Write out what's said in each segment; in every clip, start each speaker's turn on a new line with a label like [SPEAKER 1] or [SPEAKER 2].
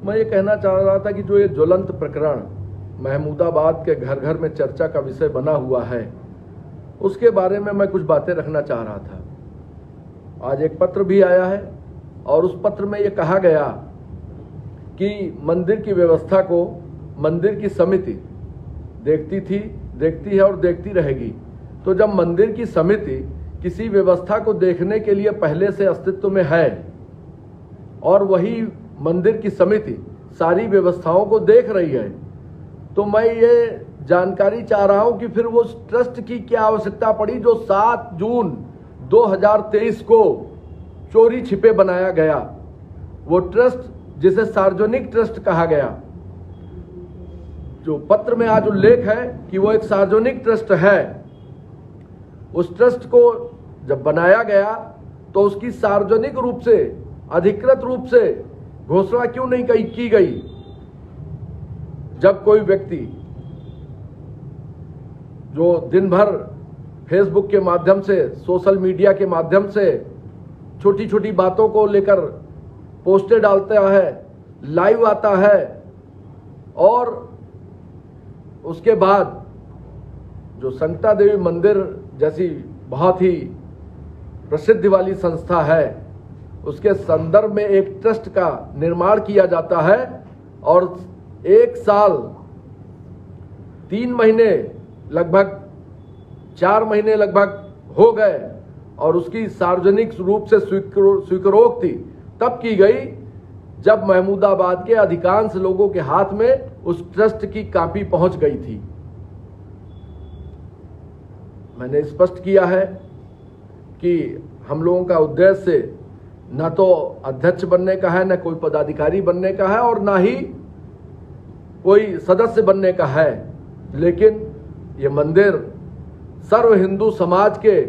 [SPEAKER 1] मैं ये कहना चाह रहा था कि जो ये ज्वलंत प्रकरण महमूदाबाद के घर घर में चर्चा का विषय बना हुआ है, उसके बारे में मैं कुछ बातें रखना चाह रहा था। आज एक पत्र भी आया है और उस पत्र में ये कहा गया कि मंदिर की व्यवस्था को मंदिर की समिति देखती थी, देखती है और देखती रहेगी। तो जब मंदिर की समिति किसी व्यवस्था को देखने के लिए पहले से अस्तित्व में है और वही मंदिर की समिति सारी व्यवस्थाओं को देख रही है, तो मैं ये जानकारी चाह रहा हूं कि फिर वो ट्रस्ट की क्या आवश्यकता पड़ी जो 7 जून 2023 को चोरी छिपे बनाया गया। वो ट्रस्ट जिसे सार्वजनिक ट्रस्ट कहा गया, जो पत्र में आज उल्लेख है कि वो एक सार्वजनिक ट्रस्ट है, उस ट्रस्ट को जब बनाया गया तो उसकी सार्वजनिक रूप से, अधिकृत रूप से घोषणा क्यों नहीं की गई। जब कोई व्यक्ति जो दिन भर फेसबुक के माध्यम से, सोशल मीडिया के माध्यम से छोटी छोटी बातों को लेकर पोस्टें डालता है, लाइव आता है और उसके बाद जो संगता देवी मंदिर जैसी बहुत ही प्रसिद्धि वाली संस्था है, उसके संदर्भ में एक ट्रस्ट का निर्माण किया जाता है और 1 साल 3 महीने लगभग 4 महीने लगभग हो गए और उसकी सार्वजनिक रूप से स्वीकारोक्ति तब की गई जब महमूदाबाद के अधिकांश लोगों के हाथ में उस ट्रस्ट की कॉपी पहुंच गई थी। मैंने स्पष्ट किया है कि हम लोगों का उद्देश्य न तो अध्यक्ष बनने का है, न कोई पदाधिकारी बनने का है और न ही कोई सदस्य बनने का है, लेकिन ये मंदिर सर्व हिंदू समाज के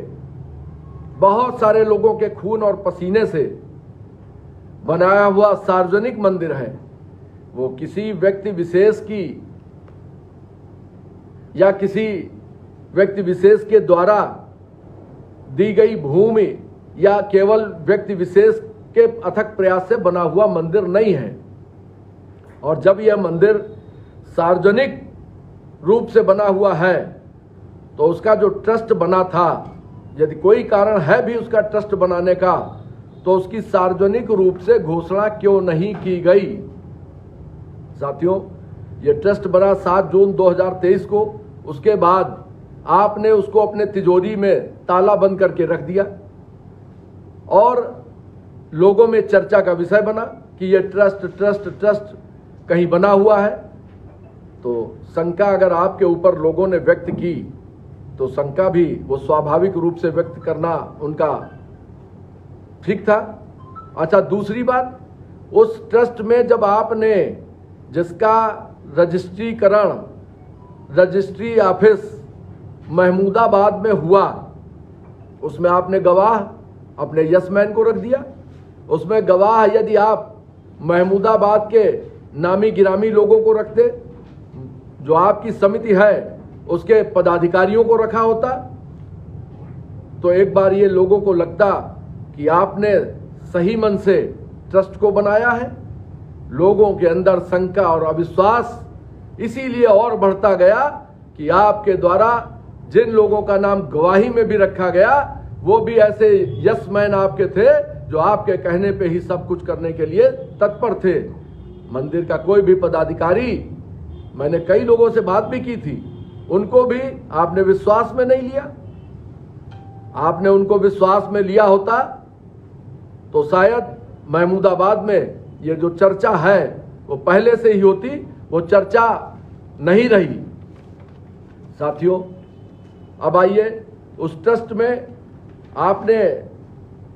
[SPEAKER 1] बहुत सारे लोगों के खून और पसीने से बनाया हुआ सार्वजनिक मंदिर है। वो किसी व्यक्ति विशेष की या किसी व्यक्ति विशेष के द्वारा दी गई भूमि या केवल व्यक्ति विशेष के अथक प्रयास से बना हुआ मंदिर नहीं है। और जब यह मंदिर सार्वजनिक रूप से बना हुआ है तो उसका जो ट्रस्ट बना था, यदि कोई कारण है भी उसका ट्रस्ट बनाने का, तो उसकी सार्वजनिक रूप से घोषणा क्यों नहीं की गई। साथियों, यह ट्रस्ट बना 7 जून 2023 को, उसके बाद आपने उसको अपने तिजोरी में ताला बंद करके रख दिया और लोगों में चर्चा का विषय बना कि यह ट्रस्ट कहीं बना हुआ है। तो शंका अगर आपके ऊपर लोगों ने व्यक्त की तो शंका भी वो स्वाभाविक रूप से व्यक्त करना उनका ठीक था। अच्छा, दूसरी बात, उस ट्रस्ट में जब आपने जिसका रजिस्ट्री ऑफिस महमूदाबाद में हुआ, उसमें आपने गवाह अपने यसमैन को रख दिया। उसमें गवाह यदि आप महमूदाबाद के नामी गिरामी लोगों को रखते, जो आपकी समिति है उसके पदाधिकारियों को रखा होता, तो एक बार ये लोगों को लगता कि आपने सही मन से ट्रस्ट को बनाया है। लोगों के अंदर शंका और अविश्वास इसीलिए और बढ़ता गया कि आपके द्वारा जिन लोगों का नाम गवाही में भी रखा गया, वो भी ऐसे यसमैन आपके थे जो आपके कहने पे ही सब कुछ करने के लिए तत्पर थे। मंदिर का कोई भी पदाधिकारी, मैंने कई लोगों से बात भी की थी, उनको भी आपने विश्वास में नहीं लिया। आपने उनको विश्वास में लिया होता तो शायद महमूदाबाद में ये जो चर्चा है वो पहले से ही होती, वो चर्चा नहीं रही। साथियों, अब आइए, उस ट्रस्ट में आपने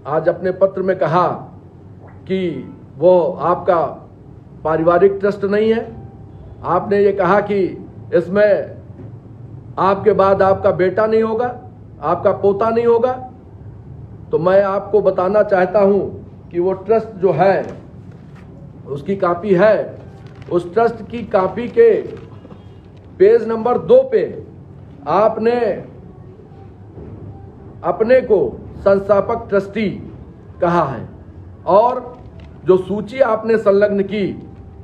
[SPEAKER 1] आज अपने पत्र में कहा कि वो आपका पारिवारिक ट्रस्ट नहीं है। आपने ये कहा कि इसमें आपके बाद आपका बेटा नहीं होगा, आपका पोता नहीं होगा। तो मैं आपको बताना चाहता हूं कि वो ट्रस्ट जो है उसकी कॉपी है। उस ट्रस्ट की कॉपी के पेज नंबर 2 पे आपने अपने को संस्थापक ट्रस्टी कहा है और जो सूची आपने संलग्न की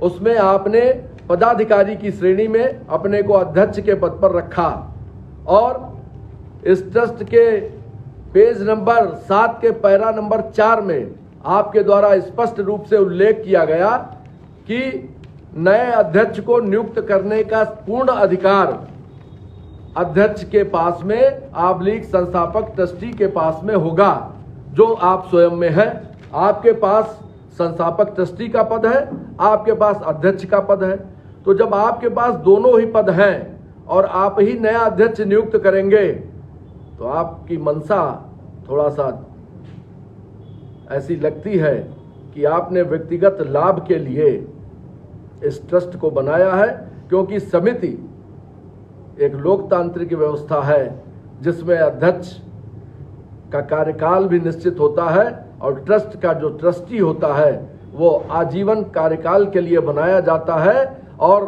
[SPEAKER 1] उसमें आपने पदाधिकारी की श्रेणी में अपने को अध्यक्ष के पद पर रखा और इस ट्रस्ट के पेज नंबर 7 के पैरा नंबर 4 में आपके द्वारा स्पष्ट रूप से उल्लेख किया गया कि नए अध्यक्ष को नियुक्त करने का पूर्ण अधिकार अध्यक्ष के पास में आबलीग संस्थापक ट्रस्टी के पास में होगा, जो आप स्वयं में है। आपके पास संस्थापक ट्रस्टी का पद है, आपके पास अध्यक्ष का पद है। तो जब आपके पास दोनों ही पद हैं और आप ही नया अध्यक्ष नियुक्त करेंगे तो आपकी मनसा थोड़ा सा ऐसी लगती है कि आपने व्यक्तिगत लाभ के लिए इस ट्रस्ट को बनाया है, क्योंकि समिति एक लोकतांत्रिक व्यवस्था है जिसमें अध्यक्ष का कार्यकाल भी निश्चित होता है और ट्रस्ट का जो ट्रस्टी होता है वो आजीवन कार्यकाल के लिए बनाया जाता है। और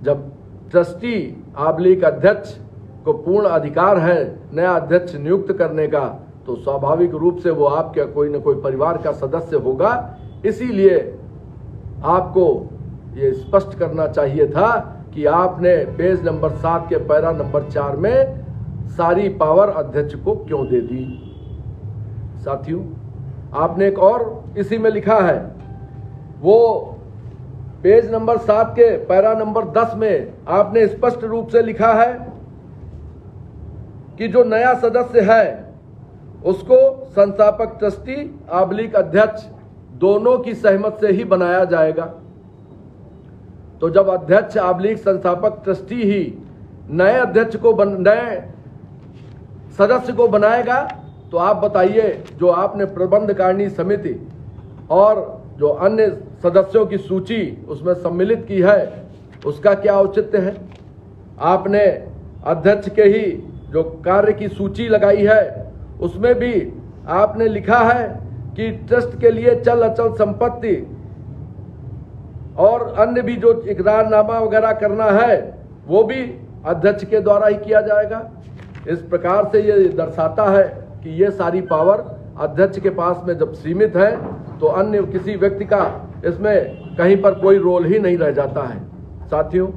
[SPEAKER 1] जब ट्रस्टी आबलीग अध्यक्ष को पूर्ण अधिकार है नया अध्यक्ष नियुक्त करने का, तो स्वाभाविक रूप से वो आपके कोई न कोई परिवार का सदस्य होगा। इसीलिए आपको ये स्पष्ट करना चाहिए था कि आपने पेज नंबर 7 के पैरा नंबर 4 में सारी पावर अध्यक्ष को क्यों दे दी। साथियों, आपने एक और इसी में लिखा है, वो पेज नंबर 7 के पैरा नंबर 10 में आपने स्पष्ट रूप से लिखा है कि जो नया सदस्य है उसको संस्थापक ट्रस्टी आबलीग अध्यक्ष दोनों की सहमत से ही बनाया जाएगा। तो जब अध्यक्ष आबलीग संस्थापक ट्रस्टी ही नए अध्यक्ष को नए सदस्य को बनाएगा, तो आप बताइए जो आपने प्रबंधकारिणी समिति और जो अन्य सदस्यों की सूची उसमें सम्मिलित की है उसका क्या औचित्य है। आपने अध्यक्ष के ही जो कार्य की सूची लगाई है उसमें भी आपने लिखा है कि ट्रस्ट के लिए चल अचल संपत्ति और अन्य भी जो इकरारनामा वगैरह करना है वो भी अध्यक्ष के द्वारा ही किया जाएगा। इस प्रकार से ये दर्शाता है कि ये सारी पावर अध्यक्ष के पास में जब सीमित है तो अन्य किसी व्यक्ति का इसमें कहीं पर कोई रोल ही नहीं रह जाता है। साथियों,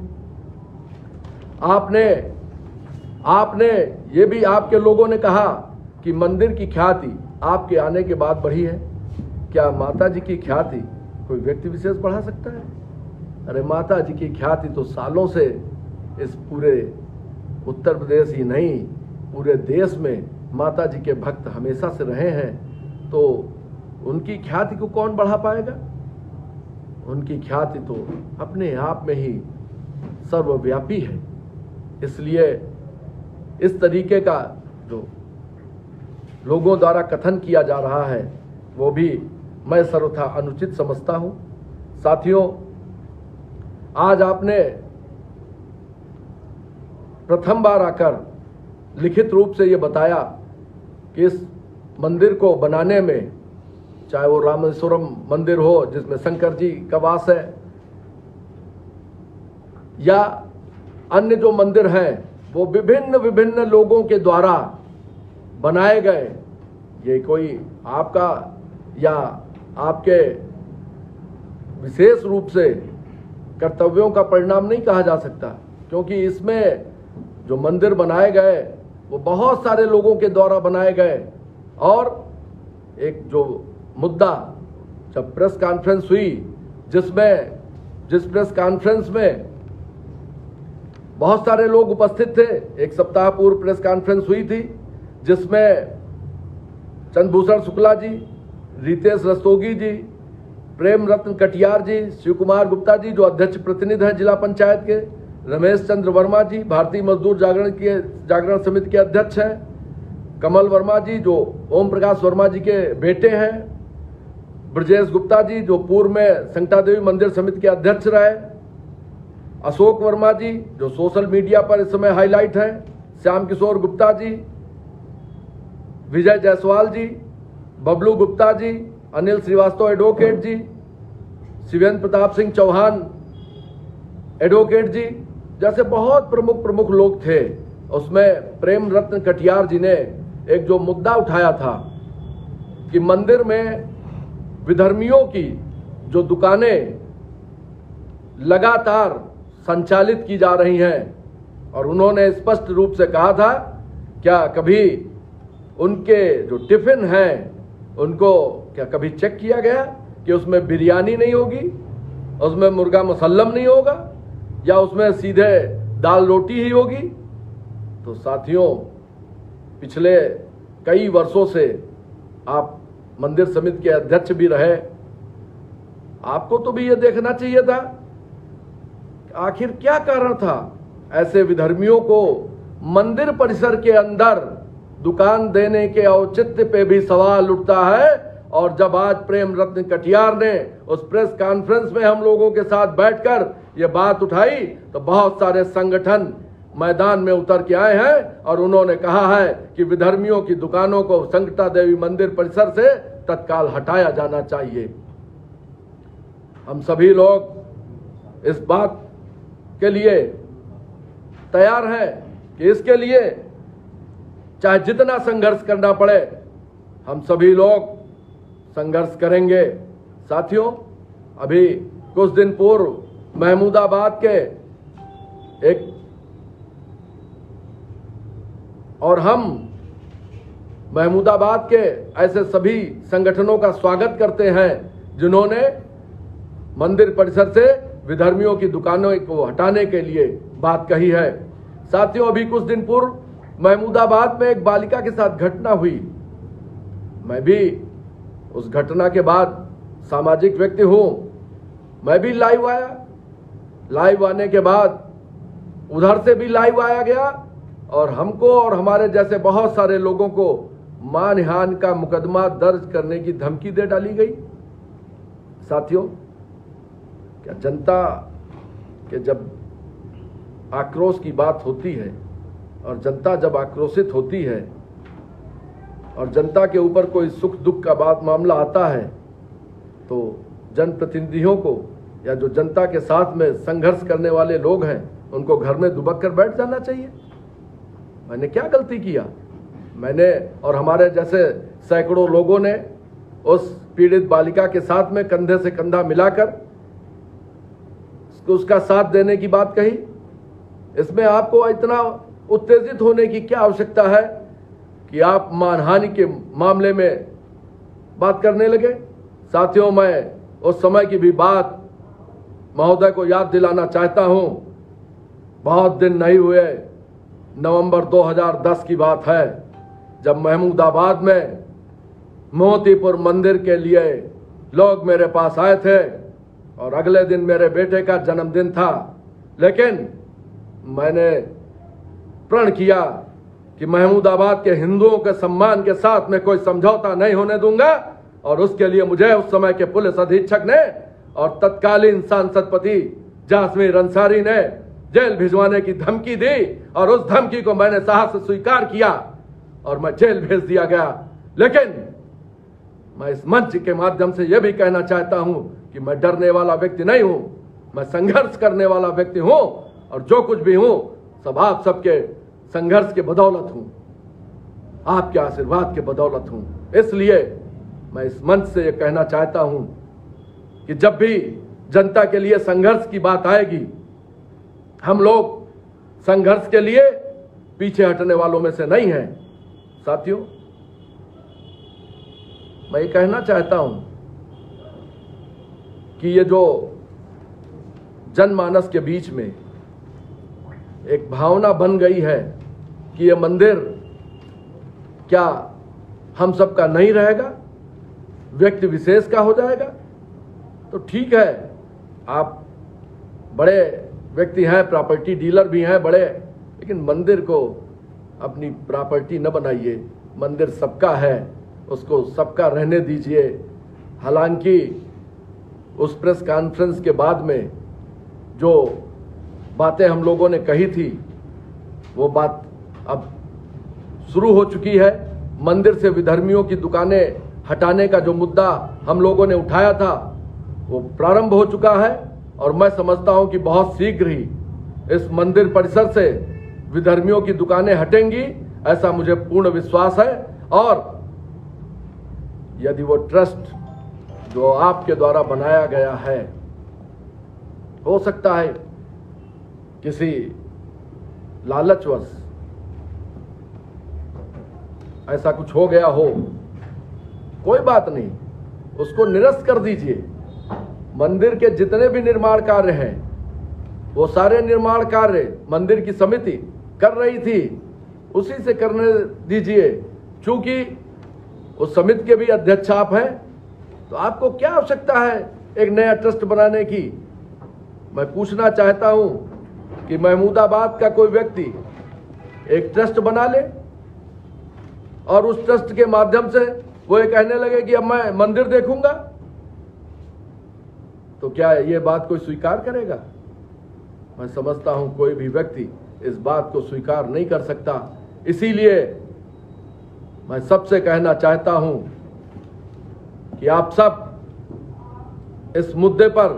[SPEAKER 1] आपने ये भी आपके लोगों ने कहा कि मंदिर की ख्याति आपके आने के बाद बढ़ी है। क्या माता जी की ख्याति कोई व्यक्ति विशेष बढ़ा सकता है? अरे माता जी की ख्याति तो सालों से इस पूरे उत्तर प्रदेश ही नहीं पूरे देश में माता जी के भक्त हमेशा से रहे हैं, तो उनकी ख्याति को कौन बढ़ा पाएगा? उनकी ख्याति तो अपने आप में ही सर्वव्यापी है। इसलिए इस तरीके का जो लोगों द्वारा कथन किया जा रहा है वो भी मैं सर्वथा अनुचित समझता हूं। साथियों, आज आपने प्रथम बार आकर लिखित रूप से ये बताया कि इस मंदिर को बनाने में, चाहे वो रामेश्वरम मंदिर हो जिसमें शंकर जी का वास है, या अन्य जो मंदिर हैं वो विभिन्न विभिन्न लोगों के द्वारा बनाए गए, ये कोई आपका या आपके विशेष रूप से कर्तव्यों का परिणाम नहीं कहा जा सकता, क्योंकि इसमें जो मंदिर बनाए गए वो बहुत सारे लोगों के द्वारा बनाए गए। और एक जो मुद्दा जब प्रेस कॉन्फ्रेंस हुई, जिस प्रेस कॉन्फ्रेंस में बहुत सारे लोग उपस्थित थे, एक सप्ताह पूर्व प्रेस कॉन्फ्रेंस हुई थी जिसमें चंद्रभूषण शुक्ला जी, रितेश रस्तोगी जी, प्रेम रत्न कटियार जी, शिव कुमार गुप्ता जी जो अध्यक्ष प्रतिनिधि हैं जिला पंचायत के, रमेश चंद्र वर्मा जी भारतीय मजदूर जागरण समिति के अध्यक्ष हैं, कमल वर्मा जी जो ओम प्रकाश वर्मा जी के बेटे हैं, ब्रजेश गुप्ता जी जो पूर्व में संकटा देवी मंदिर समिति के अध्यक्ष रहे, अशोक वर्मा जी जो सोशल मीडिया पर इस समय हाईलाइट है, श्याम किशोर गुप्ता जी, विजय जायसवाल जी, बबलू गुप्ता जी, अनिल श्रीवास्तव एडवोकेट जी, शिवेंद्र प्रताप सिंह चौहान एडवोकेट जी जैसे बहुत प्रमुख लोग थे। उसमें प्रेम रत्न कटियार जी ने एक जो मुद्दा उठाया था कि मंदिर में विधर्मियों की जो दुकानें लगातार संचालित की जा रही हैं। और उन्होंने स्पष्ट रूप से कहा था, क्या कभी उनके जो टिफिन हैं उनको क्या कभी चेक किया गया कि उसमें बिरयानी नहीं होगी, उसमें मुर्गा मुसल्लम नहीं होगा, या उसमें सीधे दाल रोटी ही होगी? तो साथियों, पिछले कई वर्षों से आप मंदिर समिति के अध्यक्ष भी रहे, आपको तो भी ये देखना चाहिए था आखिर क्या कारण था ऐसे विधर्मियों को मंदिर परिसर के अंदर दुकान देने के औचित्य पे भी सवाल उठता है। और जब आज प्रेम रत्न कटियार ने उस प्रेस कॉन्फ्रेंस में हम लोगों के साथ बैठकर ये बात उठाई, तो बहुत सारे संगठन मैदान में उतर के आए हैं और उन्होंने कहा है कि विधर्मियों की दुकानों को संकटा देवी मंदिर परिसर से तत्काल हटाया जाना चाहिए। हम सभी लोग इस बात के लिए तैयार हैं कि इसके लिए चाहे जितना संघर्ष करना पड़े, हम सभी लोग संघर्ष करेंगे। साथियों, अभी कुछ दिन पूर्व महमूदाबाद के एक और हम महमूदाबाद के ऐसे सभी संगठनों का स्वागत करते हैं जिन्होंने मंदिर परिसर से विधर्मियों की दुकानों को हटाने के लिए बात कही है। साथियों, अभी कुछ दिन पूर्व महमूदाबाद में एक बालिका के साथ घटना हुई। मैं भी उस घटना के बाद सामाजिक व्यक्ति हूं, मैं भी लाइव आया। लाइव आने के बाद उधर से भी लाइव आया गया और हमको और हमारे जैसे बहुत सारे लोगों को मानहानि का मुकदमा दर्ज करने की धमकी दे डाली गई। साथियों, क्या जनता के जब आक्रोश की बात होती है और जनता जब आक्रोशित होती है और जनता के ऊपर कोई सुख दुख का बात मामला आता है, तो जनप्रतिनिधियों को या जो जनता के साथ में संघर्ष करने वाले लोग हैं उनको घर में दुबक कर बैठ जाना चाहिए। मैंने क्या गलती किया? मैंने और हमारे जैसे सैकड़ों लोगों ने उस पीड़ित बालिका के साथ में कंधे से कंधा मिलाकर उसका साथ देने की बात कही। इसमें आपको इतना उत्तेजित होने की क्या आवश्यकता है कि आप मानहानि के मामले में बात करने लगे? साथियों, मैं उस समय की भी बात महोदय को याद दिलाना चाहता हूं। बहुत दिन नहीं हुए, नवंबर 2010 की बात है, जब महमूदाबाद में मोतीपुर मंदिर के लिए लोग मेरे पास आए थे और अगले दिन मेरे बेटे का जन्मदिन था। लेकिन मैंने प्रण किया कि महमूदाबाद के हिंदुओं के सम्मान के साथ में कोई समझौता नहीं होने दूंगा, और उसके लिए मुझे उस समय के पुलिस अधीक्षक ने और तत्कालीन सांसदपति जासमीर अंसारी ने जेल भिजवाने की धमकी दी, और उस धमकी को मैंने साहस से स्वीकार किया और मैं जेल भेज दिया गया। लेकिन मैं इस मंच के माध्यम से यह भी कहना चाहता हूं कि मैं डरने वाला व्यक्ति नहीं हूं, मैं संघर्ष करने वाला व्यक्ति हूं, और जो कुछ भी हूं सब आप सबके संघर्ष के बदौलत हूं, आपके आशीर्वाद के बदौलत हूं। इसलिए मैं इस मंच से यह कहना चाहता हूं कि जब भी जनता के लिए संघर्ष की बात आएगी, हम लोग संघर्ष के लिए पीछे हटने वालों में से नहीं हैं। साथियों, मैं ये कहना चाहता हूं कि ये जो जनमानस के बीच में एक भावना बन गई है कि ये मंदिर क्या हम सबका नहीं रहेगा, व्यक्ति विशेष का हो जाएगा, तो ठीक है, आप बड़े व्यक्ति हैं, प्रॉपर्टी डीलर भी हैं बड़े, लेकिन मंदिर को अपनी प्रॉपर्टी न बनाइए। मंदिर सबका है, उसको सबका रहने दीजिए। हालांकि उस प्रेस कॉन्फ्रेंस के बाद में जो बातें हम लोगों ने कही थी, वो बात अब शुरू हो चुकी है। मंदिर से विधर्मियों की दुकानें हटाने का जो मुद्दा हम लोगों ने उठाया था वो प्रारंभ हो चुका है, और मैं समझता हूं कि बहुत शीघ्र ही इस मंदिर परिसर से विधर्मियों की दुकानें हटेंगी, ऐसा मुझे पूर्ण विश्वास है। और यदि वो ट्रस्ट जो आपके द्वारा बनाया गया है, हो सकता है किसी लालचवश ऐसा कुछ हो गया हो, कोई बात नहीं, उसको निरस्त कर दीजिए। मंदिर के जितने भी निर्माण कार्य हैं, वो सारे निर्माण कार्य मंदिर की समिति कर रही थी, उसी से करने दीजिए। चूंकि उस समिति के भी अध्यक्ष आप हैं, तो आपको क्या आवश्यकता है एक नया ट्रस्ट बनाने की। मैं पूछना चाहता हूं कि महमूदाबाद का कोई व्यक्ति एक ट्रस्ट बना ले और उस ट्रस्ट के माध्यम से वो ये कहने लगे कि अब मैं मंदिर देखूंगा, तो क्या ये बात कोई स्वीकार करेगा? मैं समझता हूं कोई भी व्यक्ति इस बात को स्वीकार नहीं कर सकता। इसीलिए मैं सबसे कहना चाहता हूं कि आप सब इस मुद्दे पर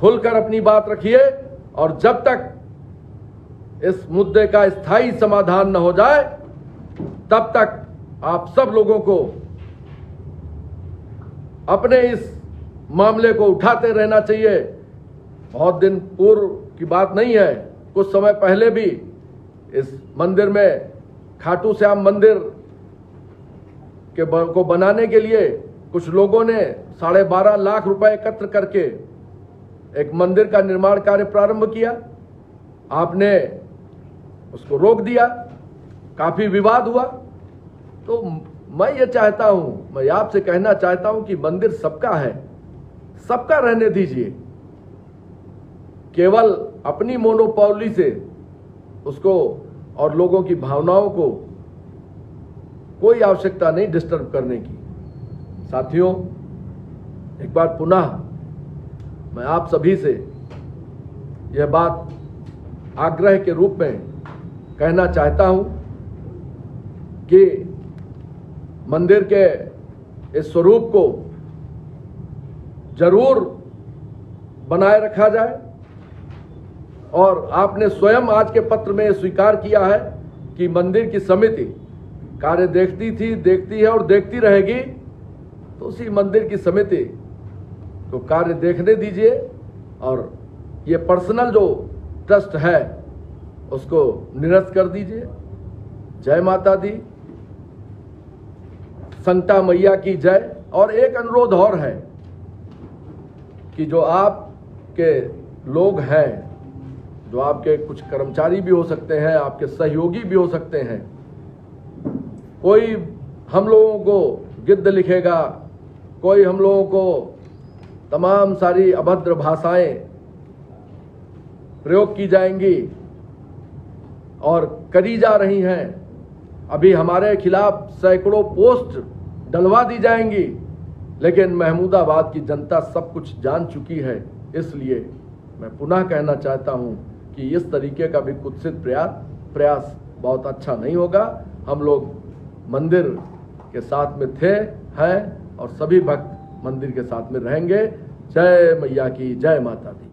[SPEAKER 1] खुलकर अपनी बात रखिए, और जब तक इस मुद्दे का स्थायी समाधान न हो जाए, तब तक आप सब लोगों को अपने इस मामले को उठाते रहना चाहिए। बहुत दिन पूर्व की बात नहीं है, कुछ समय पहले भी इस मंदिर में, खाटू श्याम मंदिर को बनाने के लिए कुछ लोगों ने 12.5 लाख रुपए एकत्र करके एक मंदिर का निर्माण कार्य प्रारंभ किया। आपने उसको रोक दिया, काफी विवाद हुआ। तो मैं ये चाहता हूं, मैं आपसे कहना चाहता हूं कि मंदिर सबका है, सबका रहने दीजिए। केवल अपनी मोनोपोली से उसको और लोगों की भावनाओं को कोई आवश्यकता नहीं डिस्टर्ब करने की। साथियों, एक बार पुनः मैं आप सभी से यह बात आग्रह के रूप में कहना चाहता हूं कि मंदिर के इस स्वरूप को जरूर बनाए रखा जाए। और आपने स्वयं आज के पत्र में स्वीकार किया है कि मंदिर की समिति कार्य देखती थी, देखती है और देखती रहेगी। तो उसी मंदिर की समिति को कार्य देखने दीजिए, और ये पर्सनल जो ट्रस्ट है उसको निरस्त कर दीजिए। जय माता दी, संता मैया की जय। और एक अनुरोध और है कि जो आपके लोग हैं, जो आपके कुछ कर्मचारी भी हो सकते हैं, आपके सहयोगी भी हो सकते हैं, कोई हम लोगों को गिद्ध लिखेगा, कोई हम लोगों को तमाम सारी अभद्र भाषाएं प्रयोग की जाएंगी और करी जा रही हैं। अभी हमारे खिलाफ सैकड़ों पोस्ट डलवा दी जाएंगी, लेकिन महमूदाबाद की जनता सब कुछ जान चुकी है। इसलिए मैं पुनः कहना चाहता हूं कि इस तरीके का भी कुत्सित प्रयास बहुत अच्छा नहीं होगा। हम लोग मंदिर के साथ में थे, हैं और सभी भक्त मंदिर के साथ में रहेंगे। जय मैया की, जय माता दी।